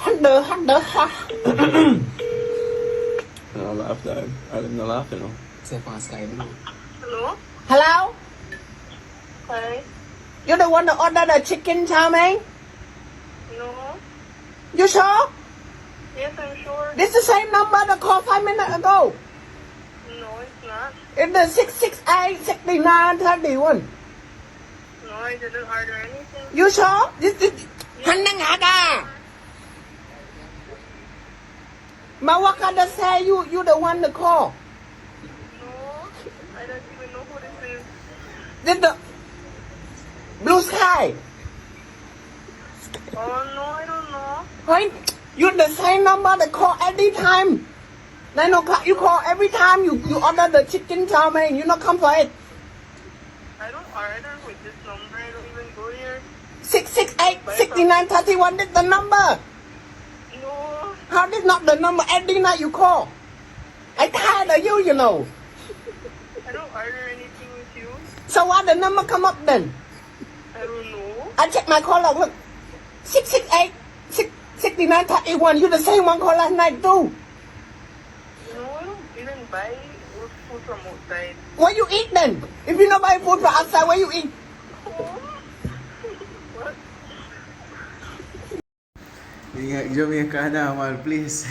I'll laugh though. I didn't laugh, you know. Say fast guy. Hello? Hello? Hi. You the one that ordered the chicken chow mein? No? You sure? Yes, I'm sure. This is the same number that called 5 minutes ago. No, it's not. It's the 668 6931. No, I didn't order anything. You sure? This Hanang Aga. Mawakada say you the one that call. No, I don't even know who this is. This the Blue Sky. Oh, no, I don't know. Hey, you the same number that call every time. 9 o'clock you call every time you order the chicken chow mein. You not come for it. I don't order with this number. I don't even go here. 668 6931. This the number. No, How this not the number every night you call? I tired of you know. I don't order anything with you. So why the number come up then? I don't know. I check my call log. Look, 668 6931. You the same one call last night too. No, I don't even buy food from outside. Where you eat then? If you not buy food from outside, where you eat? What? Ingat Jamaica na, Amal, please.